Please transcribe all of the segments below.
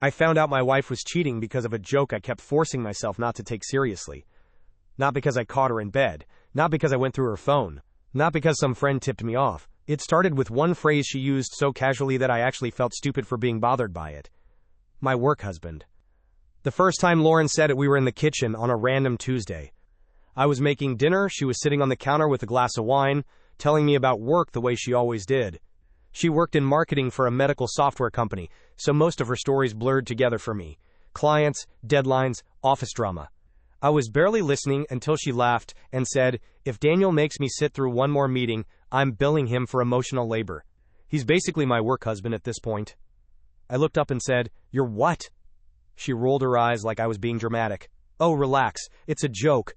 I found out my wife was cheating because of a joke I kept forcing myself not to take seriously. Not because I caught her in bed, not because I went through her phone, not because some friend tipped me off. It started with one phrase she used so casually that I actually felt stupid for being bothered by it. My work husband. The first time Lauren said it, we were in the kitchen on a random Tuesday. I was making dinner, she was sitting on the counter with a glass of wine, telling me about work the way she always did. She worked in marketing for a medical software company, so most of her stories blurred together for me. Clients, deadlines, office drama. I was barely listening until she laughed and said, "If Daniel makes me sit through one more meeting, I'm billing him for emotional labor. He's basically my work husband at this point." I looked up and said, "You're what?" She rolled her eyes like I was being dramatic. "Oh, relax, it's a joke.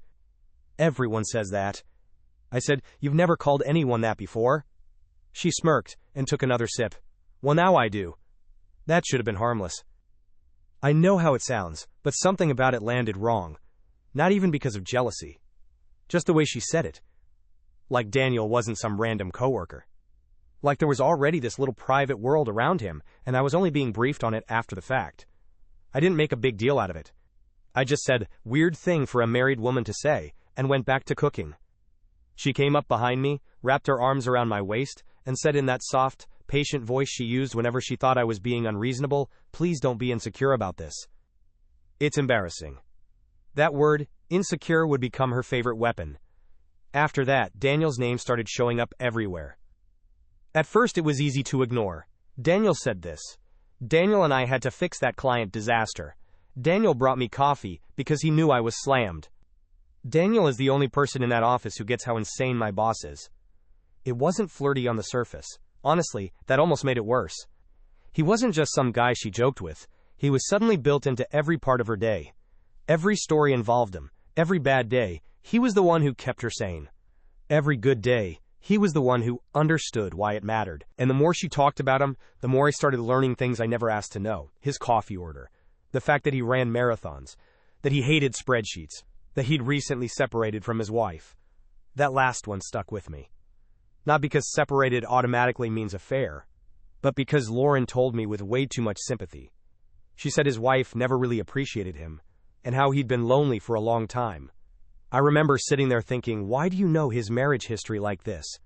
Everyone says that." I said, "You've never called anyone that before?" She smirked and took another sip. "Well, now I do." That should have been harmless. I know how it sounds, but something about it landed wrong. Not even because of jealousy. Just the way she said it. Like Daniel wasn't some random coworker. Like there was already this little private world around him, and I was only being briefed on it after the fact. I didn't make a big deal out of it. I just said, "Weird thing for a married woman to say," and went back to cooking. She came up behind me, wrapped her arms around my waist, and said in that soft, patient voice she used whenever she thought I was being unreasonable, "Please don't be insecure about this." It's embarrassing. That word, insecure, would become her favorite weapon. After that, Daniel's name started showing up everywhere. At first it was easy to ignore. Daniel said this. Daniel and I had to fix that client disaster. Daniel brought me coffee because he knew I was slammed. Daniel is the only person in that office who gets how insane my boss is. It wasn't flirty on the surface. Honestly, that almost made it worse. He wasn't just some guy she joked with. He was suddenly built into every part of her day. Every story involved him. Every bad day, he was the one who kept her sane. Every good day, he was the one who understood why it mattered. And the more she talked about him, the more I started learning things I never asked to know. His coffee order. The fact that he ran marathons. That he hated spreadsheets. That he'd recently separated from his wife. That last one stuck with me. Not because separated automatically means affair, but because Lauren told me with way too much sympathy. She said his wife never really appreciated him, and how he'd been lonely for a long time. I remember sitting there thinking, why do you know his marriage history like this?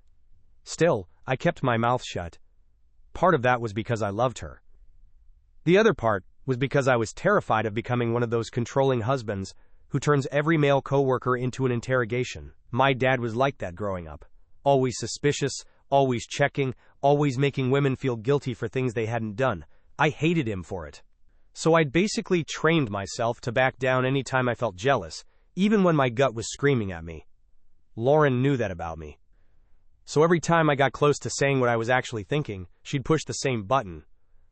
Still, I kept my mouth shut. Part of that was because I loved her. The other part was because I was terrified of becoming one of those controlling husbands who turns every male coworker into an interrogation. My dad was like that growing up. Always suspicious, always checking, always making women feel guilty for things they hadn't done. I hated him for it. So I'd basically trained myself to back down any time I felt jealous, even when my gut was screaming at me. Lauren knew that about me. So every time I got close to saying what I was actually thinking, she'd push the same button.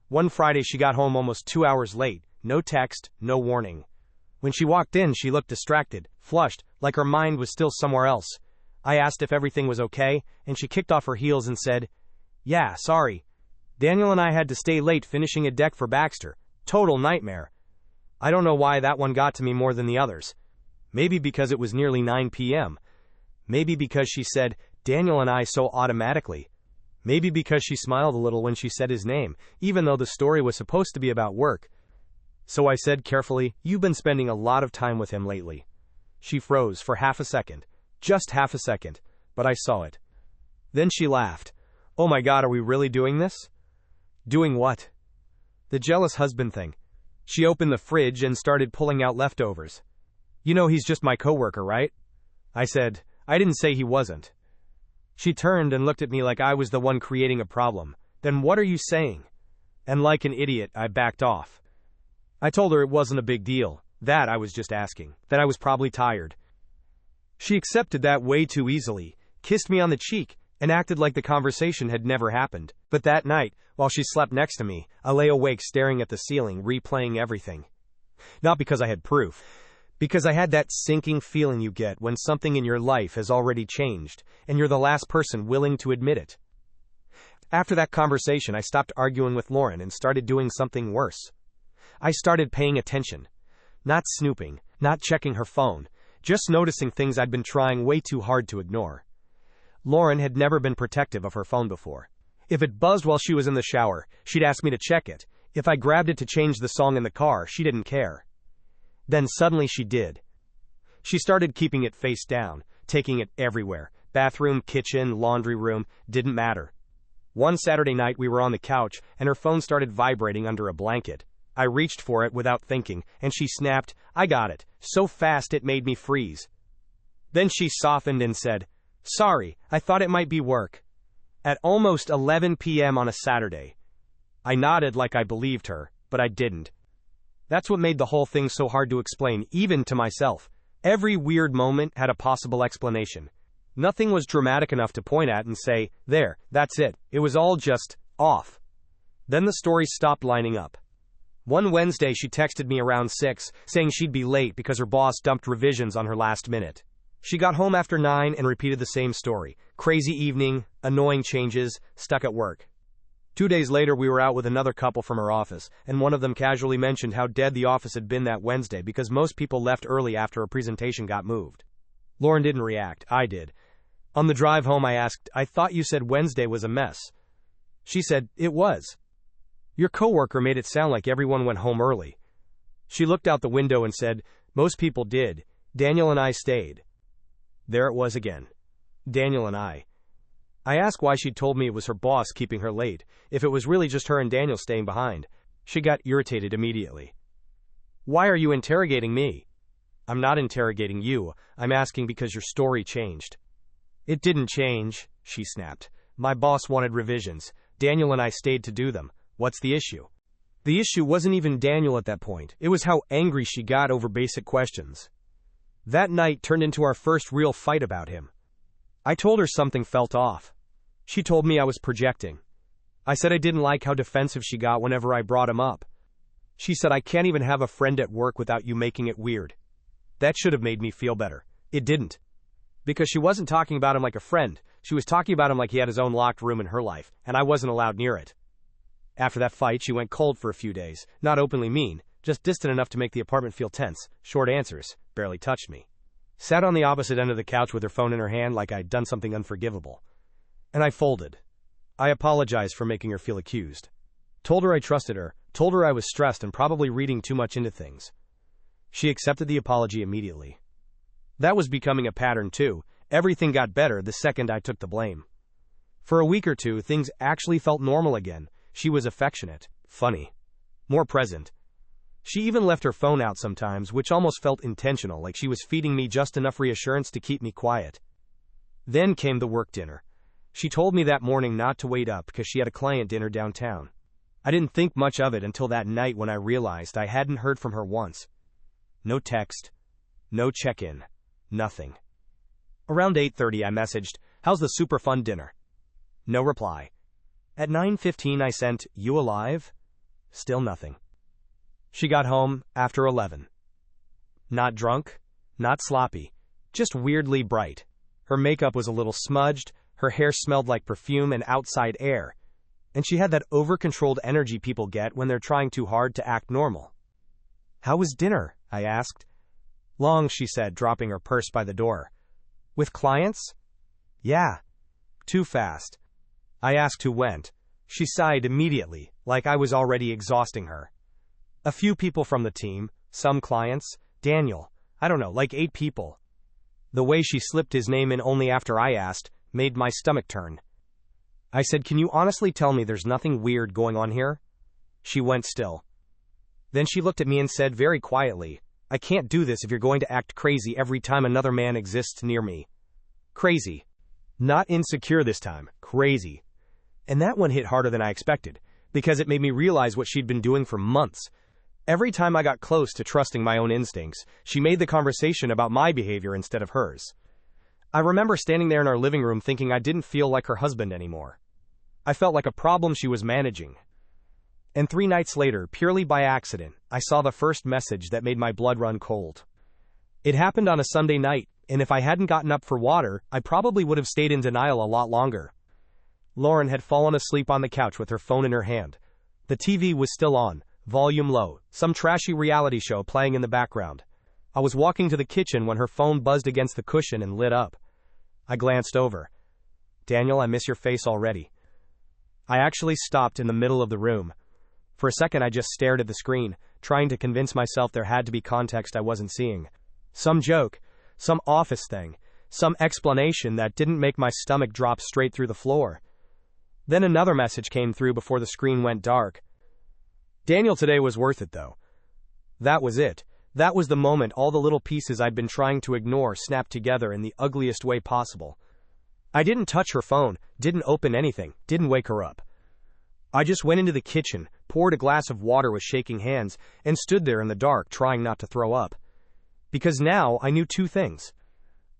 One Friday she got home almost 2 hours late, no text, no warning. When she walked in, she looked distracted, flushed, like her mind was still somewhere else. I asked if everything was okay, and she kicked off her heels and said, "Yeah, sorry. Daniel and I had to stay late finishing a deck for Baxter. Total nightmare." I don't know why that one got to me more than the others. Maybe because it was nearly 9 p.m. Maybe because she said, "Daniel and I," so automatically. Maybe because she smiled a little when she said his name, even though the story was supposed to be about work. So I said carefully, "You've been spending a lot of time with him lately." She froze for half a second. Just half a second. But I saw it. Then she laughed. "Oh my God, are we really doing this?" Doing what? The jealous husband thing. She opened the fridge and started pulling out leftovers. "You know he's just my coworker, right?" I said, "I didn't say he wasn't." She turned and looked at me like I was the one creating a problem. "Then what are you saying?" And like an idiot, I backed off. I told her it wasn't a big deal, that I was just asking, that I was probably tired. She accepted that way too easily, kissed me on the cheek, and acted like the conversation had never happened. But that night, while she slept next to me, I lay awake staring at the ceiling, replaying everything. Not because I had proof, because I had that sinking feeling you get when something in your life has already changed, and you're the last person willing to admit it. After that conversation, I stopped arguing with Lauren and started doing something worse. I started paying attention. Not snooping, not checking her phone, just noticing things I'd been trying way too hard to ignore. Lauren had never been protective of her phone before. If it buzzed while she was in the shower, she'd ask me to check it. If I grabbed it to change the song in the car, she didn't care. Then suddenly she did. She started keeping it face down, taking it everywhere. Bathroom, kitchen, laundry room, didn't matter. One Saturday night we were on the couch, and her phone started vibrating under a blanket. I reached for it without thinking, and she snapped, "I got it," so fast it made me freeze. Then she softened and said, "Sorry, I thought it might be work." At almost 11 p.m. on a Saturday. I nodded like I believed her, but I didn't. That's what made the whole thing so hard to explain, even to myself. Every weird moment had a possible explanation. Nothing was dramatic enough to point at and say, "There, that's it." It was all just off. Then the stories stopped lining up. One Wednesday she texted me around 6, saying she'd be late because her boss dumped revisions on her last minute. She got home after 9 and repeated the same story. Crazy evening, annoying changes, stuck at work. 2 days later we were out with another couple from her office, and one of them casually mentioned how dead the office had been that Wednesday because most people left early after a presentation got moved. Lauren didn't react, I did. On the drive home I asked, "I thought you said Wednesday was a mess." She said, "It was. Your coworker made it sound like everyone went home early." She looked out the window and said, "Most people did. Daniel and I stayed." There it was again. Daniel and I. I asked why she'd told me it was her boss keeping her late, if it was really just her and Daniel staying behind. She got irritated immediately. "Why are you interrogating me?" "I'm not interrogating you. I'm asking because your story changed." "It didn't change," she snapped. "My boss wanted revisions. Daniel and I stayed to do them. What's the issue?" The issue wasn't even Daniel at that point. It was how angry she got over basic questions. That night turned into our first real fight about him. I told her something felt off. She told me I was projecting. I said I didn't like how defensive she got whenever I brought him up. She said, "I can't even have a friend at work without you making it weird." That should have made me feel better. It didn't. Because she wasn't talking about him like a friend. She was talking about him like he had his own locked room in her life, and I wasn't allowed near it. After that fight, she went cold for a few days. Not openly mean, just distant enough to make the apartment feel tense. Short answers. Barely touched me. Sat on the opposite end of the couch with her phone in her hand like I'd done something unforgivable. And I folded. I apologized for making her feel accused. Told her I trusted her. Told her I was stressed and probably reading too much into things. She accepted the apology immediately. That was becoming a pattern too. Everything got better the second I took the blame. For a week or two, things actually felt normal again. She was affectionate, funny, more present. She even left her phone out sometimes, which almost felt intentional, like she was feeding me just enough reassurance to keep me quiet. Then came the work dinner. She told me that morning not to wait up because she had a client dinner downtown. I didn't think much of it until that night when I realized I hadn't heard from her once. No text, no check-in, nothing. Around 8:30 I messaged, "How's the super fun dinner?" No reply. At 9:15 I sent, "You alive?" Still nothing. She got home after 11. Not drunk, not sloppy, just weirdly bright. Her makeup was a little smudged, her hair smelled like perfume and outside air, and she had that over-controlled energy people get when they're trying too hard to act normal. "How was dinner?" I asked. "Long," she said, dropping her purse by the door. "With clients?" "Yeah." "Too fast." I asked who went. She sighed immediately, like I was already exhausting her. "A few people from the team, some clients, Daniel, I don't know, like 8 people." The way she slipped his name in only after I asked made my stomach turn. I said, "Can you honestly tell me there's nothing weird going on here?" She went still. Then she looked at me and said very quietly, "I can't do this if you're going to act crazy every time another man exists near me." Crazy. Not insecure this time, crazy. And that one hit harder than I expected, because it made me realize what she'd been doing for months. Every time I got close to trusting my own instincts, she made the conversation about my behavior instead of hers. I remember standing there in our living room thinking I didn't feel like her husband anymore. I felt like a problem she was managing. And 3 nights later, purely by accident, I saw the first message that made my blood run cold. It happened on a Sunday night, and if I hadn't gotten up for water, I probably would have stayed in denial a lot longer. Lauren had fallen asleep on the couch with her phone in her hand. The TV was still on, volume low, some trashy reality show playing in the background. I was walking to the kitchen when her phone buzzed against the cushion and lit up. I glanced over. "Daniel, I miss your face already." I actually stopped in the middle of the room. For a second I just stared at the screen, trying to convince myself there had to be context I wasn't seeing. Some joke, some office thing, some explanation that didn't make my stomach drop straight through the floor. Then another message came through before the screen went dark. Daniel, today was worth it though. That was it. That was the moment all the little pieces I'd been trying to ignore snapped together in the ugliest way possible. I didn't touch her phone, didn't open anything, didn't wake her up. I just went into the kitchen, poured a glass of water with shaking hands, and stood there in the dark trying not to throw up. Because now I knew two things.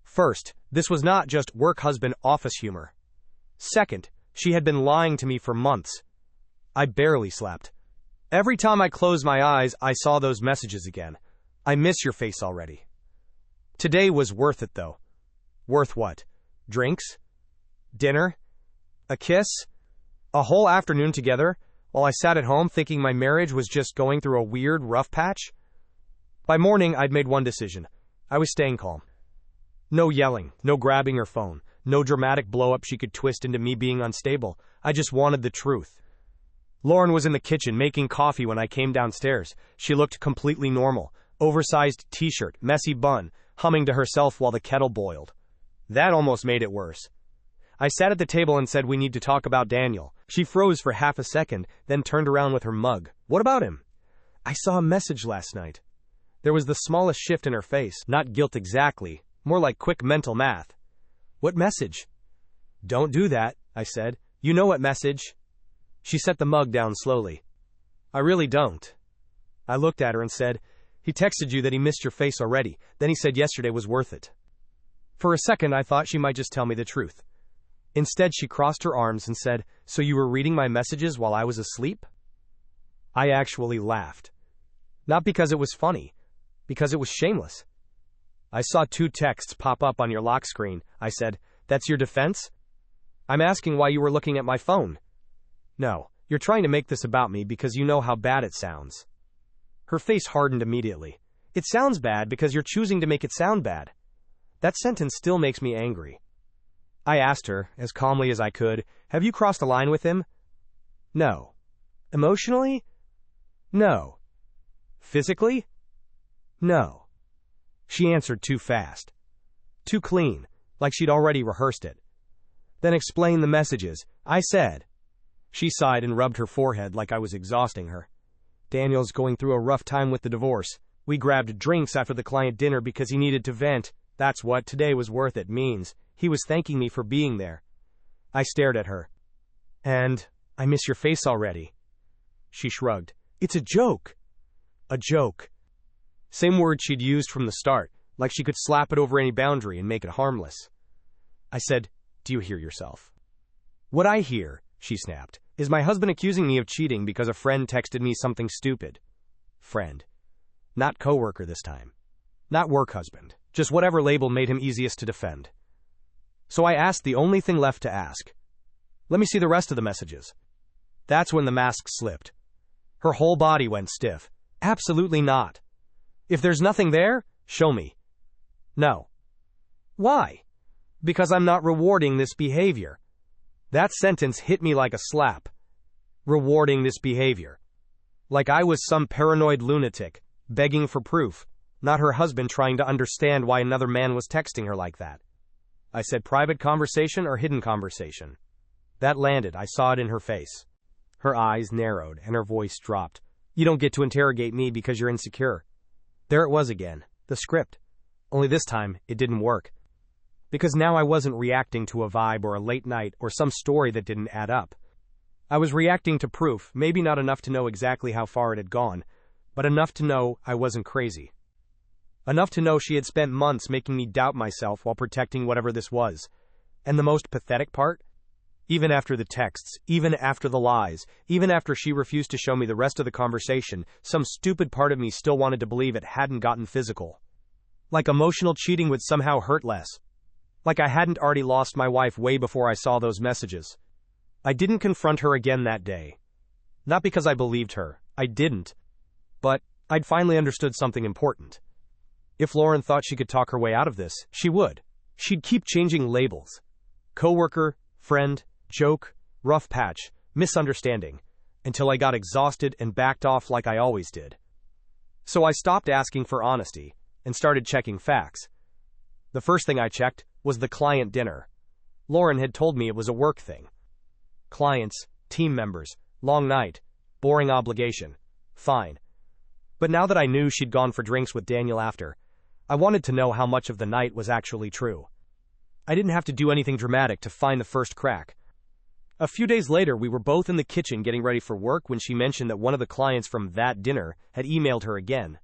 First, this was not just work husband office humor. Second, she had been lying to me for months. I barely slept. Every time I closed my eyes, I saw those messages again. I miss your face already. Today was worth it though. Worth what? Drinks? Dinner? A kiss? A whole afternoon together, while I sat at home thinking my marriage was just going through a weird, rough patch? By morning, I'd made one decision. I was staying calm. No yelling, no grabbing her phone, no dramatic blow-up she could twist into me being unstable. I just wanted the truth. Lauren was in the kitchen making coffee when I came downstairs. She looked completely normal. Oversized t-shirt, messy bun, humming to herself while the kettle boiled. That almost made it worse. I sat at the table and said we need to talk about Daniel. She froze for half a second, then turned around with her mug. What about him? I saw a message last night. There was the smallest shift in her face, not guilt exactly, more like quick mental math. What message? Don't do that, I said. You know what message? She set the mug down slowly. I really don't. I looked at her and said, he texted you that he missed your face already, then he said yesterday was worth it. For a second I thought she might just tell me the truth. Instead, she crossed her arms and said, so you were reading my messages while I was asleep? I actually laughed. Not because it was funny, because it was shameless. I saw 2 texts pop up on your lock screen. I said, that's your defense? I'm asking why you were looking at my phone. No, you're trying to make this about me because you know how bad it sounds. Her face hardened immediately. It sounds bad because you're choosing to make it sound bad. That sentence still makes me angry. I asked her, as calmly as I could, have you crossed a line with him? No. Emotionally? No. Physically? No. She answered too fast. Too clean, like she'd already rehearsed it. Then explain the messages, I said. She sighed and rubbed her forehead like I was exhausting her. Daniel's going through a rough time with the divorce. We grabbed drinks after the client dinner because he needed to vent. That's what today was worth it means. He was thanking me for being there. I stared at her. And, I miss your face already. She shrugged. It's a joke. A joke. Same word she'd used from the start, like she could slap it over any boundary and make it harmless. I said, do you hear yourself? What I hear, she snapped, is my husband accusing me of cheating because a friend texted me something stupid. Friend. Not coworker this time. Not work husband. Just whatever label made him easiest to defend. So I asked the only thing left to ask. Let me see the rest of the messages. That's when the mask slipped. Her whole body went stiff. Absolutely not. If there's nothing there, show me. No. Why? Because I'm not rewarding this behavior. That sentence hit me like a slap. Rewarding this behavior. Like I was some paranoid lunatic, begging for proof, not her husband trying to understand why another man was texting her like that. I said private conversation or hidden conversation. That landed. I saw it in her face. Her eyes narrowed and her voice dropped. You don't get to interrogate me because you're insecure. There it was again. The script. Only this time, it didn't work. Because now I wasn't reacting to a vibe or a late night or some story that didn't add up. I was reacting to proof, maybe not enough to know exactly how far it had gone, but enough to know I wasn't crazy. Enough to know she had spent months making me doubt myself while protecting whatever this was. And the most pathetic part? Even after the texts, even after the lies, even after she refused to show me the rest of the conversation, some stupid part of me still wanted to believe it hadn't gotten physical. Like emotional cheating would somehow hurt less. Like I hadn't already lost my wife way before I saw those messages. I didn't confront her again that day. Not because I believed her. I didn't. But I'd finally understood something important. If Lauren thought she could talk her way out of this, she would. She'd keep changing labels. Coworker, friend, joke, rough patch, misunderstanding. until I got exhausted and backed off like I always did. So I stopped asking for honesty and started checking facts. The first thing I checked was the client dinner. Lauren had told me it was a work thing. Clients, team members, long night, boring obligation. Fine. But now that I knew she'd gone for drinks with Daniel after, I wanted to know how much of the night was actually true. I didn't have to do anything dramatic to find the first crack. A few days later, we were both in the kitchen getting ready for work when she mentioned that one of the clients from that dinner had emailed her again.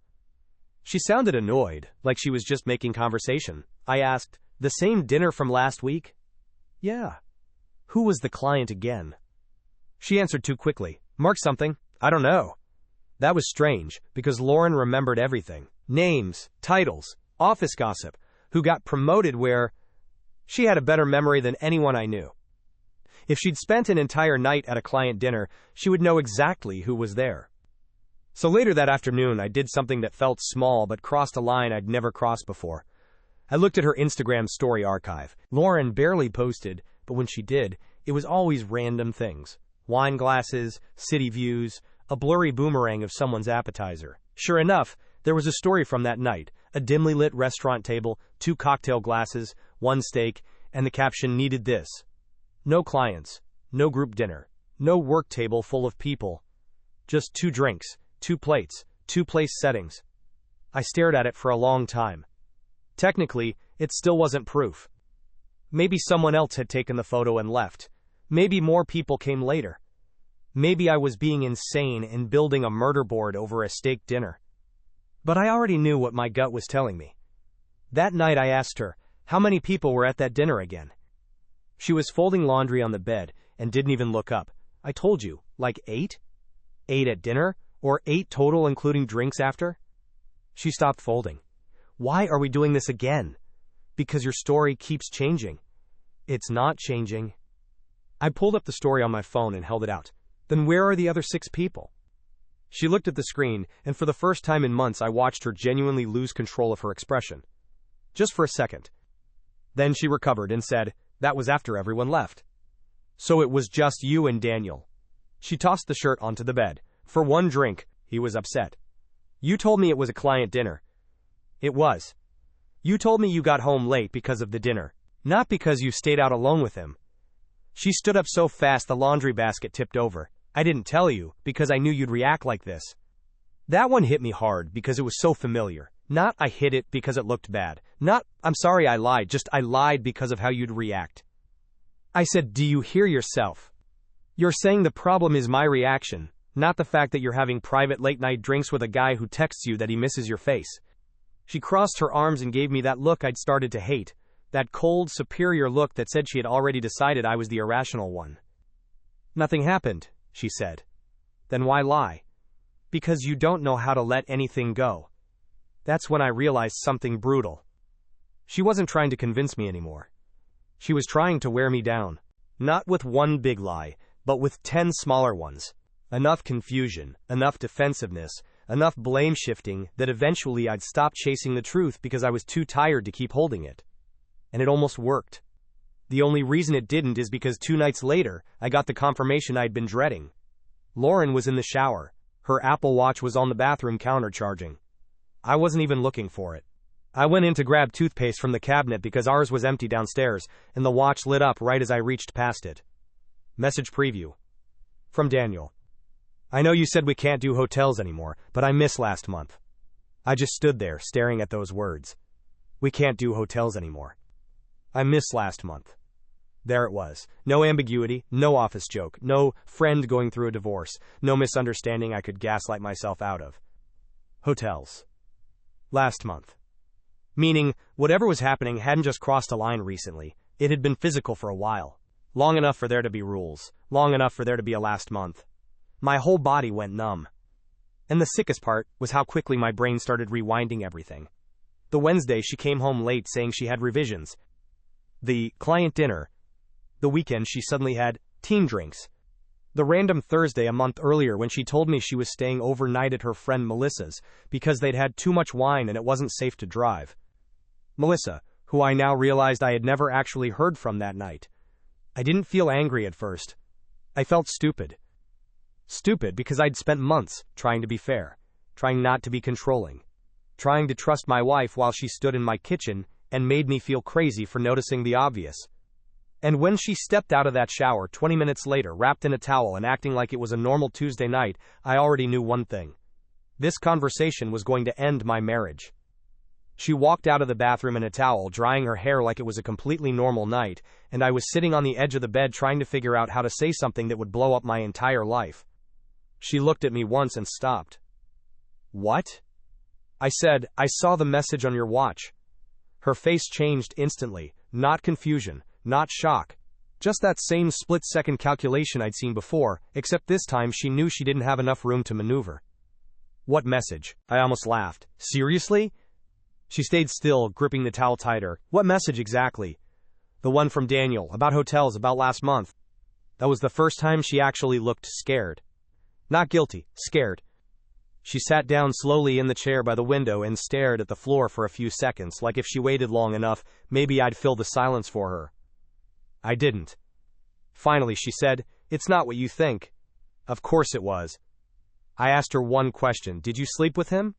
She sounded annoyed, like she was just making conversation. I asked, "The same dinner from last week?" "Yeah." "Who was the client again?" She answered too quickly. "Mark something. I don't know." That was strange, because Lauren remembered everything. Names, titles, office gossip, who got promoted where. She had a better memory than anyone I knew. If she'd spent an entire night at a client dinner, she would know exactly who was there. So later that afternoon, I did something that felt small but crossed a line I'd never crossed before. I looked at her Instagram story archive. Lauren barely posted, but when she did, it was always random things. Wine glasses, city views, a blurry boomerang of someone's appetizer. Sure enough, there was a story from that night, a dimly lit restaurant table, 2 cocktail glasses, 1 steak, and the caption needed this. No clients, no group dinner, no work table full of people. Just 2 drinks, 2 plates, 2 place settings. I stared at it for a long time. Technically, it still wasn't proof. Maybe someone else had taken the photo and left. Maybe more people came later. Maybe I was being insane and building a murder board over a steak dinner. But I already knew what my gut was telling me. That night I asked her, how many people were at that dinner again? She was folding laundry on the bed and didn't even look up. I told you, like 8? 8 at dinner? Or 8 total including drinks after? She stopped folding. Why are we doing this again? Because your story keeps changing. It's not changing. I pulled up the story on my phone and held it out. Then where are the other 6 people? She looked at the screen, and for the first time in months I watched her genuinely lose control of her expression. Just for a second. Then she recovered and said, that was after everyone left. So it was just you and Daniel. She tossed the shirt onto the bed. For 1 drink, he was upset. You told me it was a client dinner. It was. You told me you got home late because of the dinner, not because you stayed out alone with him. She stood up so fast the laundry basket tipped over. I didn't tell you, because I knew you'd react like this. That one hit me hard because it was so familiar. Not I hid it because it looked bad. Not, I'm sorry I lied, just I lied because of how you'd react. I said, do you hear yourself? You're saying the problem is my reaction, not the fact that you're having private late-night drinks with a guy who texts you that he misses your face. She crossed her arms and gave me that look I'd started to hate, that cold, superior look that said she had already decided I was the irrational one. Nothing happened, she said. Then why lie? Because you don't know how to let anything go. That's when I realized something brutal. She wasn't trying to convince me anymore. She was trying to wear me down. Not with 1 big lie, but with 10 smaller ones. Enough confusion, enough defensiveness, enough blame shifting that eventually I'd stop chasing the truth because I was too tired to keep holding it. And it almost worked. The only reason it didn't is because 2 nights later, I got the confirmation I'd been dreading. Lauren was in the shower. Her Apple Watch was on the bathroom counter charging. I wasn't even looking for it. I went in to grab toothpaste from the cabinet because ours was empty downstairs, and the watch lit up right as I reached past it. Message preview. From Daniel. I know you said we can't do hotels anymore, but I missed last month. I just stood there, staring at those words. We can't do hotels anymore. I missed last month. There it was. No ambiguity, no office joke, no friend going through a divorce, no misunderstanding I could gaslight myself out of. Hotels. Last month. Meaning, whatever was happening hadn't just crossed a line recently, it had been physical for a while. Long enough for there to be rules, long enough for there to be a last month. My whole body went numb. And the sickest part was how quickly my brain started rewinding everything. The Wednesday she came home late saying she had revisions. The client dinner. The weekend she suddenly had team drinks. The random Thursday a month earlier when she told me she was staying overnight at her friend Melissa's because they'd had too much wine and it wasn't safe to drive. Melissa, who I now realized I had never actually heard from that night. I didn't feel angry at first. I felt stupid. Stupid because I'd spent months trying to be fair, trying not to be controlling, trying to trust my wife while she stood in my kitchen and made me feel crazy for noticing the obvious. And when she stepped out of that shower 20 minutes later, wrapped in a towel and acting like it was a normal Tuesday night, I already knew one thing. This conversation was going to end my marriage. She walked out of the bathroom in a towel, drying her hair like it was a completely normal night, and I was sitting on the edge of the bed trying to figure out how to say something that would blow up my entire life. She looked at me once and stopped. "What?" I said, "I saw the message on your watch." Her face changed instantly, not confusion, not shock. Just that same split-second calculation I'd seen before, except this time she knew she didn't have enough room to maneuver. "What message?" I almost laughed. "Seriously?" She stayed still, gripping the towel tighter. "What message exactly?" "The one from Daniel, about hotels, about last month." That was the first time she actually looked scared. Not guilty, scared. She sat down slowly in the chair by the window and stared at the floor for a few seconds, like if she waited long enough, maybe I'd fill the silence for her. I didn't. Finally, she said, "It's not what you think." Of course it was. I asked her one question: "Did you sleep with him?"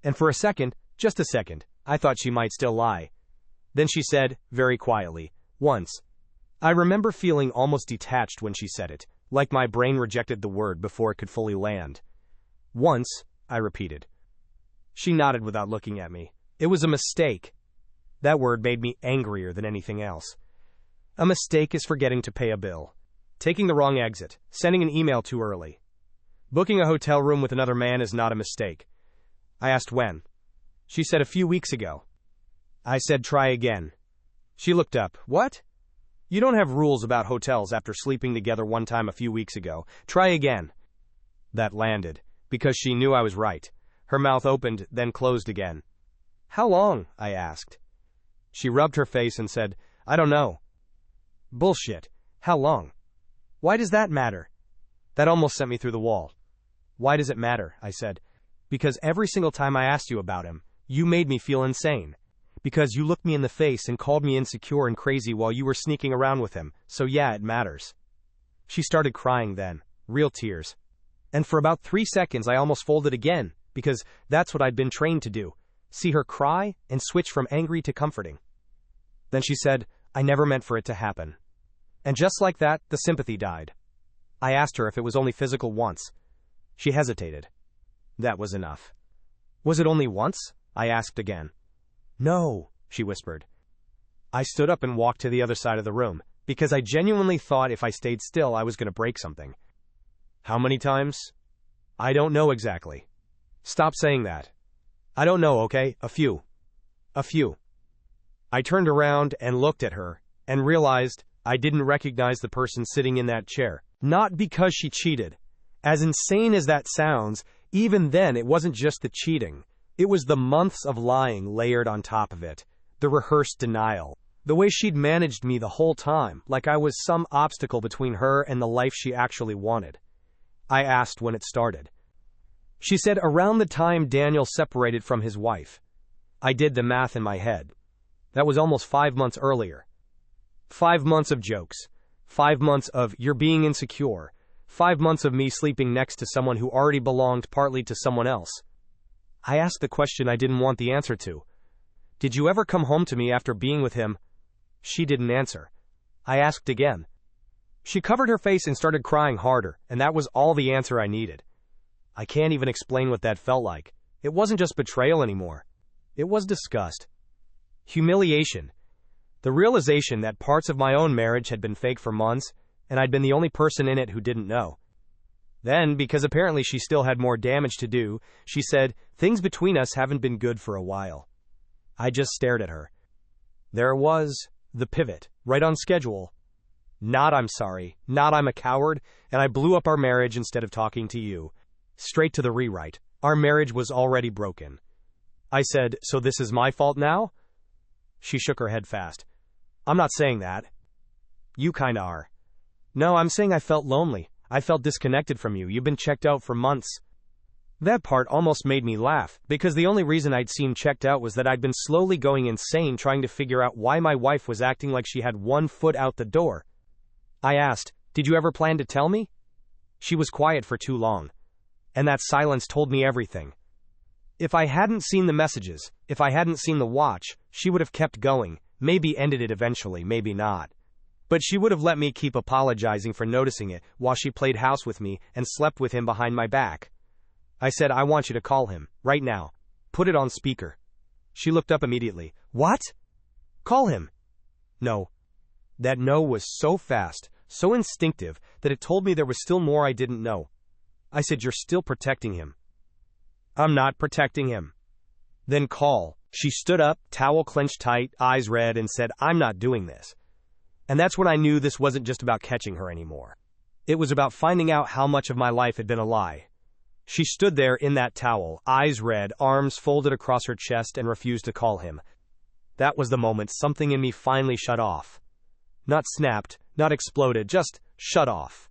And for a second, just a second, I thought she might still lie. Then she said, very quietly, "Once." I remember feeling almost detached when she said it, like my brain rejected the word before it could fully land. "Once," I repeated. She nodded without looking at me. "It was a mistake." That word made me angrier than anything else. A mistake is forgetting to pay a bill, taking the wrong exit, sending an email too early. Booking a hotel room with another man is not a mistake. I asked when. She said a few weeks ago. I said try again. She looked up. "What? You don't have rules about hotels after sleeping together one time a few weeks ago. Try again." That landed, because she knew I was right. Her mouth opened, then closed again. "How long?" I asked. She rubbed her face and said, "I don't know." Bullshit. How long? Why does that matter? That almost sent me through the wall. "Why does it matter?" I said. "Because every single time I asked you about him, you made me feel insane. Because you looked me in the face and called me insecure and crazy while you were sneaking around with him, so yeah, it matters." She started crying then, real tears. And for about 3 seconds I almost folded again, because that's what I'd been trained to do, see her cry and switch from angry to comforting. Then she said, "I never meant for it to happen." And just like that, the sympathy died. I asked her if it was only physical once. She hesitated. That was enough. "Was it only once?" I asked again. "No," she whispered. I stood up and walked to the other side of the room, because I genuinely thought if I stayed still I was going to break something. "How many times?" "I don't know exactly." "Stop saying that." "I don't know, okay? A few." "A few." I turned around and looked at her, and realized I didn't recognize the person sitting in that chair. Not because she cheated. As insane as that sounds, even then it wasn't just the cheating. It was the months of lying layered on top of it. The rehearsed denial. The way she'd managed me the whole time, like I was some obstacle between her and the life she actually wanted. I asked when it started. She said around the time Daniel separated from his wife. I did the math in my head. That was almost 5 months earlier. 5 months of jokes. 5 months of "you're being insecure." 5 months of me sleeping next to someone who already belonged partly to someone else. I asked the question I didn't want the answer to. "Did you ever come home to me after being with him?" She didn't answer. I asked again. She covered her face and started crying harder, and that was all the answer I needed. I can't even explain what that felt like. It wasn't just betrayal anymore. It was disgust. Humiliation. The realization that parts of my own marriage had been fake for months, and I'd been the only person in it who didn't know. Then, because apparently she still had more damage to do, she said, "Things between us haven't been good for a while." I just stared at her. There it was, the pivot, right on schedule. Not "I'm sorry," not "I'm a coward," and I blew up our marriage instead of talking to you. Straight to the rewrite. Our marriage was already broken. I said, "So this is my fault now?" She shook her head fast. "I'm not saying that." "You kinda are." "No, I'm saying I felt lonely. I felt disconnected from you. You've been checked out for months." That part almost made me laugh, because the only reason I'd seemed checked out was that I'd been slowly going insane trying to figure out why my wife was acting like she had 1 foot out the door. I asked, "Did you ever plan to tell me?" She was quiet for too long. And that silence told me everything. If I hadn't seen the messages, if I hadn't seen the watch, she would have kept going, maybe ended it eventually, maybe not. But she would have let me keep apologizing for noticing it while she played house with me and slept with him behind my back. I said, I want you to call him, right now. Put it on speaker. She looked up immediately. What? Call him. No. That no was so fast, so instinctive, that it told me there was still more I didn't know. I said, you're still protecting him. I'm not protecting him. Then call. She stood up, towel clenched tight, eyes red, and said, I'm not doing this. And that's when I knew this wasn't just about catching her anymore. It was about finding out how much of my life had been a lie. She stood there in that towel, eyes red, arms folded across her chest, and refused to call him. That was the moment something in me finally shut off. Not snapped, not exploded, just shut off.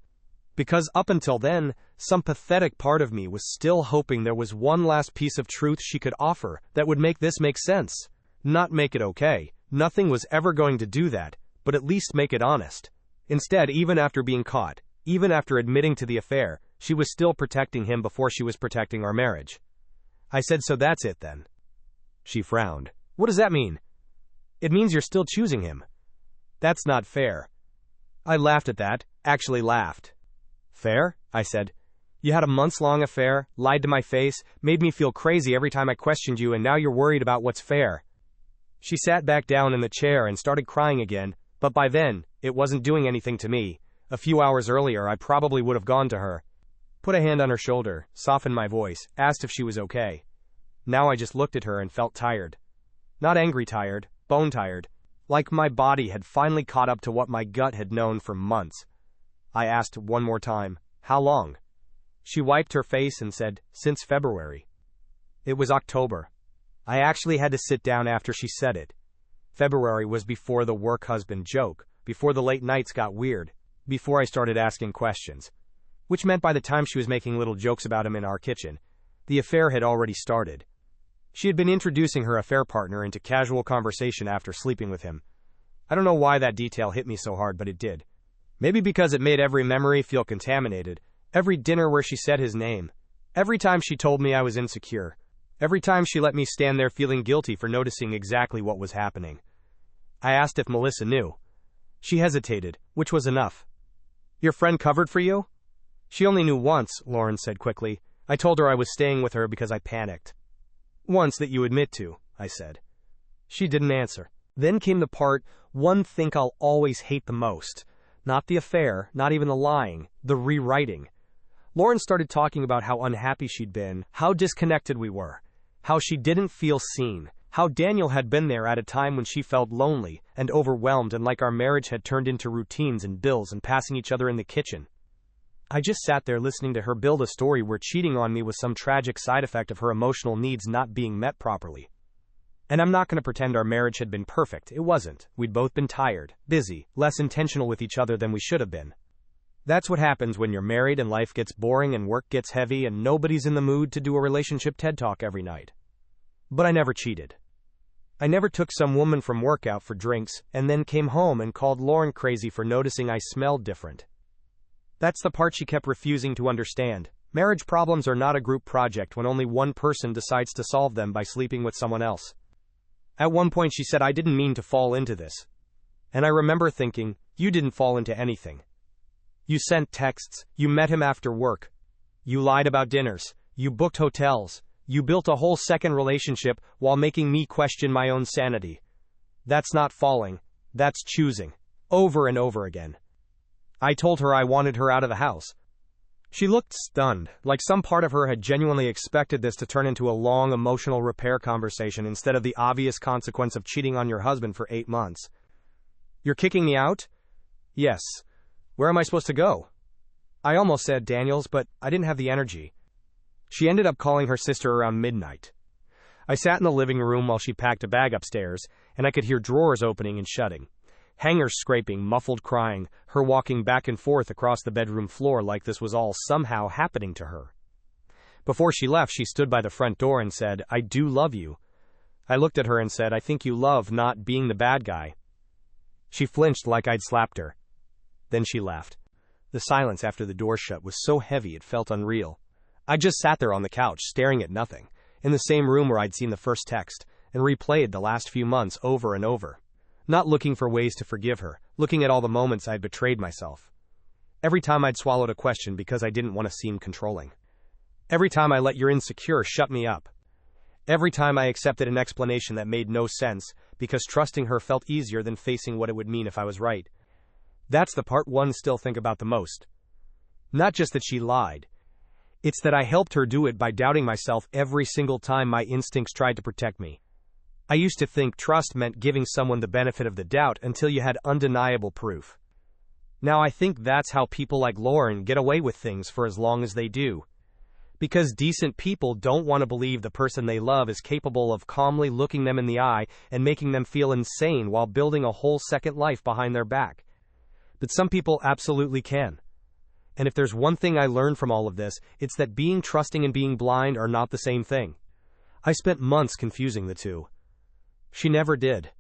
Because up until then, some pathetic part of me was still hoping there was one last piece of truth she could offer that would make this make sense. Not make it okay. Nothing was ever going to do that, but at least make it honest. Instead, even after being caught, even after admitting to the affair, she was still protecting him before she was protecting our marriage. I said, so that's it then. She frowned. What does that mean? It means you're still choosing him. That's not fair. I laughed at that, actually laughed. Fair? I said. You had a months-long affair, lied to my face, made me feel crazy every time I questioned you, and now you're worried about what's fair. She sat back down in the chair and started crying again, but by then, it wasn't doing anything to me. A few hours earlier, I probably would have gone to her, put a hand on her shoulder, softened my voice, asked if she was okay. Now I just looked at her and felt tired. Not angry tired, bone tired. Like my body had finally caught up to what my gut had known for months. I asked one more time, how long? She wiped her face and said, since February. It was October. I actually had to sit down after she said it. February was before the work husband joke, before the late nights got weird, before I started asking questions. Which meant by the time she was making little jokes about him in our kitchen, the affair had already started. She had been introducing her affair partner into casual conversation after sleeping with him. I don't know why that detail hit me so hard, but it did. Maybe because it made every memory feel contaminated, every dinner where she said his name, every time she told me I was insecure, every time she let me stand there feeling guilty for noticing exactly what was happening. I asked if Melissa knew. She hesitated, which was enough. Your friend covered for you? She only knew once, Lauren said quickly. I told her I was staying with her because I panicked. Once that you admit to, I said. She didn't answer. Then came the part one think I'll always hate the most. Not the affair, not even the lying, the rewriting. Lauren started talking about how unhappy she'd been, how disconnected we were, how she didn't feel seen, how Daniel had been there at a time when she felt lonely and overwhelmed and like our marriage had turned into routines and bills and passing each other in the kitchen. I just sat there listening to her build a story where cheating on me was some tragic side effect of her emotional needs not being met properly. And I'm not going to pretend our marriage had been perfect. It wasn't. We'd both been tired, busy, less intentional with each other than we should have been. That's what happens when you're married and life gets boring and work gets heavy and nobody's in the mood to do a relationship TED Talk every night. But I never cheated. I never took some woman from work out for drinks and then came home and called Lauren crazy for noticing I smelled different. That's the part she kept refusing to understand. Marriage problems are not a group project when only one person decides to solve them by sleeping with someone else. At one point she said I didn't mean to fall into this. And I remember thinking, you didn't fall into anything. You sent texts, you met him after work. You lied about dinners, you booked hotels, you built a whole second relationship while making me question my own sanity. That's not falling, that's choosing. Over and over again. I told her I wanted her out of the house. She looked stunned, like some part of her had genuinely expected this to turn into a long emotional repair conversation instead of the obvious consequence of cheating on your husband for 8 months. You're kicking me out? Yes. Where am I supposed to go? I almost said Daniel's, but I didn't have the energy. She ended up calling her sister around midnight. I sat in the living room while she packed a bag upstairs, and I could hear drawers opening and shutting. Hangers scraping, muffled crying, her walking back and forth across the bedroom floor like this was all somehow happening to her. Before she left, she stood by the front door and said, I do love you. I looked at her and said, I think you love not being the bad guy. She flinched like I'd slapped her. Then she left. The silence after the door shut was so heavy it felt unreal. I just sat there on the couch, staring at nothing, in the same room where I'd seen the first text, and replayed the last few months over and over. Not looking for ways to forgive her, looking at all the moments I'd betrayed myself. Every time I'd swallowed a question because I didn't want to seem controlling. Every time I let your insecure shut me up. Every time I accepted an explanation that made no sense, because trusting her felt easier than facing what it would mean if I was right. That's the part one still think about the most. Not just that she lied. It's that I helped her do it by doubting myself every single time my instincts tried to protect me. I used to think trust meant giving someone the benefit of the doubt until you had undeniable proof. Now I think that's how people like Lauren get away with things for as long as they do. Because decent people don't want to believe the person they love is capable of calmly looking them in the eye and making them feel insane while building a whole second life behind their back. But some people absolutely can. And if there's one thing I learned from all of this, it's that being trusting and being blind are not the same thing. I spent months confusing the two. She never did.